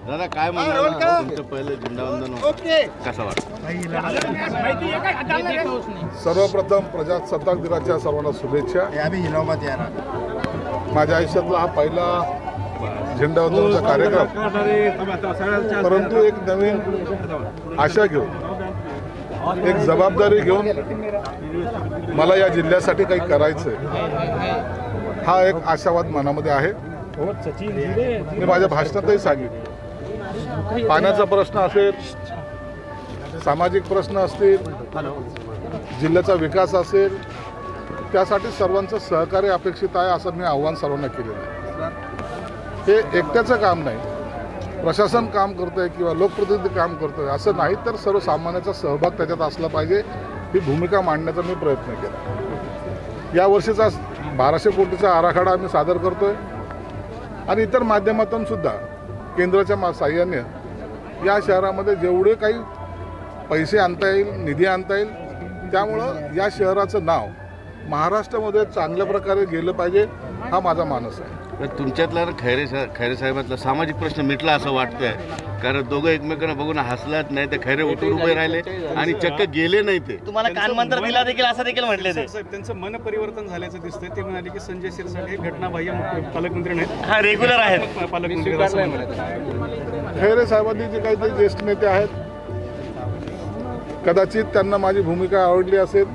दादा काय म्हणाला तुमचं पहिलं झेंडावंदन कसं वाटतं? सर्वप्रथम प्रजासत्ताक दिनाच्या सर्वांना शुभेच्छा. माझ्या आयुष्यातला हा पहिला झेंडावंदनाचा कार्यक्रम, परंतु एक नवीन आशा घेऊन, एक जबाबदारी घेऊन मला या जिल्ह्यासाठी काही करायचं आहे, हा एक आशावाद मनामध्ये आहे. मी माझ्या भाषणातही सांगितलं, पाण्याचा प्रश्न असेल, सामाजिक प्रश्न असतील, जिल्ह्याचा विकास असेल, त्यासाठी सर्वांचं सहकार्य अपेक्षित आहे असं मी आव्हान सर्वांना केलेलं आहे. हे एकट्याचं काम नाही, प्रशासन काम करतंय किंवा लोकप्रतिनिधी काम करतोय असं नाही, तर सर्वसामान्याचा सहभाग त्याच्यात असला पाहिजे, ही भूमिका मांडण्याचा मी प्रयत्न केला. यावर्षीचा 1200 कोटीचा आराखडा आम्ही सादर करतोय आणि इतर माध्यमातून सुद्धा केंद्राच्या साहाय्याने या शहरामध्ये जेवढे काही पैसे आणता येईल, निधी आणता येईल, त्यामुळं या शहराचं नाव महाराष्ट्रामध्ये चांगल्या प्रकारे गेलं पाहिजे, हा माझा मानस आहे. तुमच्यातला खैरे साहेबातला सामाजिक प्रश्न मिटला असं वाटतंय, कारण दोघं एकमेकांना बघून हसलाच नाही, ते खैरे उठून उभे राहिले आणि चक्क गेले नाही. ते तुम्हाला कानमंत्र दिला देखील असं देखील म्हटले ते साहेब, त्यांचं मन परिवर्तन झाल्याचं दिसतंय. ते म्हणाले की संजय शिरसाट हे घटनाबाह्य पालकमंत्री नाहीत, हा रेग्युलर आहेत पालकमंत्री. खैरे साहेबांनी जे काही ते ज्येष्ठ नेते आहेत, कदाचित त्यांना माझी भूमिका आवडली असेल.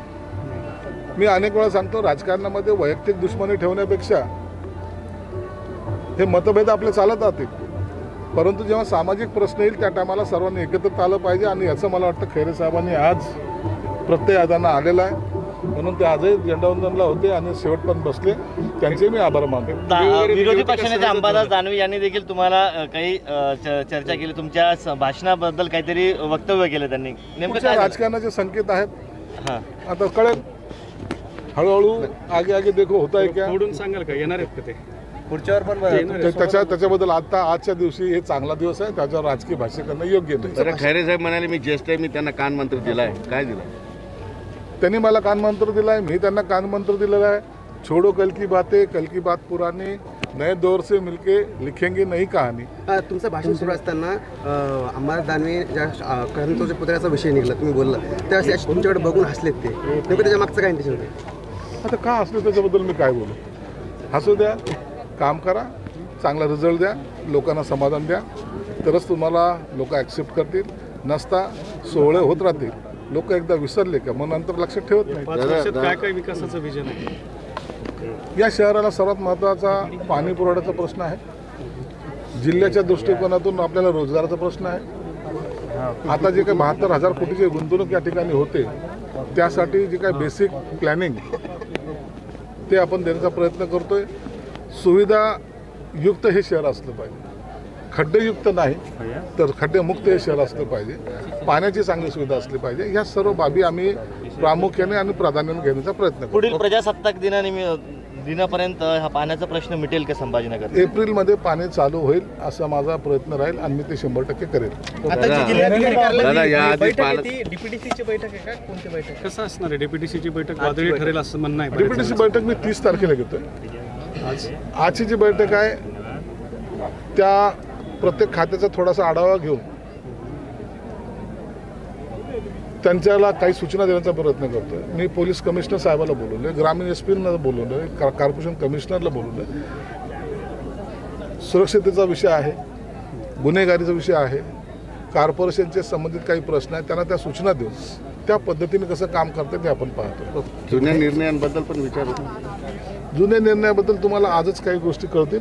मी अनेक वेळा सांगतो, राजकारणामध्ये वैयक्तिक दुश्मनी ठेवण्यापेक्षा हे मतभेद आपले चालत राहतील, परंतु जेव्हा सामाजिक प्रश्न येईल त्या टायमाला सर्वांनी एकत्रित आलं पाहिजे आणि याचं मला वाटतं खैरे साहेबांनी आज प्रत्यय त्यांना आलेला आहे, म्हणून ते आजही झेंडावंदनला होते आणि शेवटपर्यंत बसले, त्यांचे मी आभार मानतो. विरोधी पक्षनेते अंबादास दानवे यांनी देखील तुम्हाला काही चर्चा केली, तुमच्या भाषणाबद्दल काहीतरी वक्तव्य केलं त्यांनी, नेमकं काय राजकारणाचे संकेत आहेत. आता कळेल हळूहळू, आगे आगे देखो होता है क्या. सोडून सांगाल का येणार आहेत का ते पुढच्यावर पण त्याच्याबद्दल आजच्या दिवशी हे चांगला दिवस आहे, त्याच्यावर राजकीय भाष्य करणं योग्य नाही. खैरे साहेब म्हणाले मी ज्येष्ठ आहे, मी त्यांना कानमंत्र दिलाय. काय दिलं त्यांनी? मला कानमंत्र दिलाय, मी त्यांना कानमंत्र दिलेला आहे. छोडो कल की बात पुरानी, नए दौर से मिलके लिखेंगे नई कहाणी. तुमचं भाषण सुरू असताना अंबादास दानवे ज्या क्रांतीच्या पुतळ्याचा विषय निघाला, तुम्ही बोलला त्यावेळेस तुमच्याकडे बघून हसलेत ते, नेमकं त्याच्या मागचं काय इंटेन्शन होते? आता का हसलं त्याच्याबद्दल मी काय बोलू? हसू द्या, काम करा, चांगला रिझल्ट द्या, लोकांना समाधान द्या, तरच तुम्हाला लोक ॲक्सेप्ट करतील. नसता सोहळे होत राहतील, लोक एकदा विसरले का मग नंतर लक्षात ठेवत नाही. 5 वर्षात काय काय विकासाचं विजन आहे? या शहराला सर्वात महत्त्वाचा पाणी पुरवठ्याचा प्रश्न आहे. जिल्ह्याच्या दृष्टिकोनातून आपल्याला रोजगाराचा प्रश्न आहे. आता जे काही 72,000 कोटीची गुंतवणूक या ठिकाणी होते, त्यासाठी जे काही बेसिक प्लॅनिंग ते आपण देण्याचा प्रयत्न करतोय. सुविधायुक्त हे शहर असलं पाहिजे, खड्डेयुक्त नाही तर खड्डेमुक्त हे शहर असलं पाहिजे, पाण्याची चांगली सुविधा असली पाहिजे. ह्या सर्व बाबी आम्ही प्रामुख्याने आणि प्राधान्याने घेण्याचा प्रयत्न करतो. पुढील प्रजासत्ताक दिनापर्यंत हा पाण्याचा प्रश्न मिटेल का संभाजीनगर? एप्रिलमध्ये पाणी चालू होईल असा माझा प्रयत्न राहील आणि मी ते 100% करेल. डीपीडीसीची बैठक आहे का? कोणती बैठक? कसं असणार आहे डीपीडीसीची बैठक? वादळी ठरेल असं म्हणणं आहे. डीपीडीसी बैठक मी 30 तारखेला घेतोय. आजची जी बैठक आहे त्या प्रत्येक खात्याचा थोडासा आढावा घेऊन त्यांच्याला काही सूचना देण्याचा प्रयत्न करतोय. मी पोलीस कमिशनर साहेबाला बोलवलं, ग्रामीण एसपीना बोलवलं, कॉर्पोरेशन कमिशनरला बोलवलं. सुरक्षिततेचा विषय आहे, गुन्हेगारीचा विषय आहे, कॉर्पोरेशनचे संबंधित काही प्रश्न आहेत, त्यांना त्या सूचना देऊन त्या पद्धतीने कसं काम करते ते आपण पाहतो. जुन्या निर्णयांबद्दल पण विचार होतो. जुन्या निर्णयाबद्दल तुम्हाला आजच काही गोष्टी कळतील.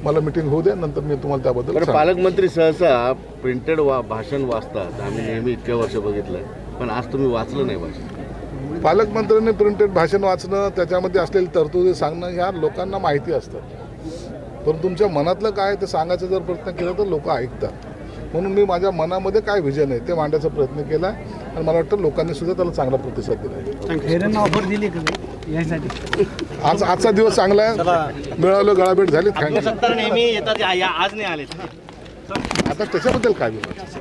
मला मिटिंग होऊ द्या, नंतर मी तुम्हाला त्याबद्दल. पालकमंत्री सहसा प्रिंटेड भाषण वाचतात, आम्ही नेहमी इतक्या वर्ष बघितलं, पण आज तुम्ही वाचलं नाही भाषण. पालकमंत्र्यांनी प्रिंटेड भाषण वाचणं, त्याच्यामध्ये असलेली तरतुदी सांगणं ह्या लोकांना माहिती असतं, पण तुमच्या मनातलं काय ते सांगायचा जर प्रयत्न केला तर लोक ऐकतात. म्हणून मी माझ्या मनामध्ये काय विजन आहे ते मांडण्याचा प्रयत्न केला आणि मला वाटतं लोकांनी सुद्धा त्याला चांगला प्रतिसाद दिला. आजचा दिवस चांगला आहे, मिळालं, गळाभेट झाली. नेहमी येतात, आज नाही आले. आता त्याच्याबद्दल काय बोलायचं?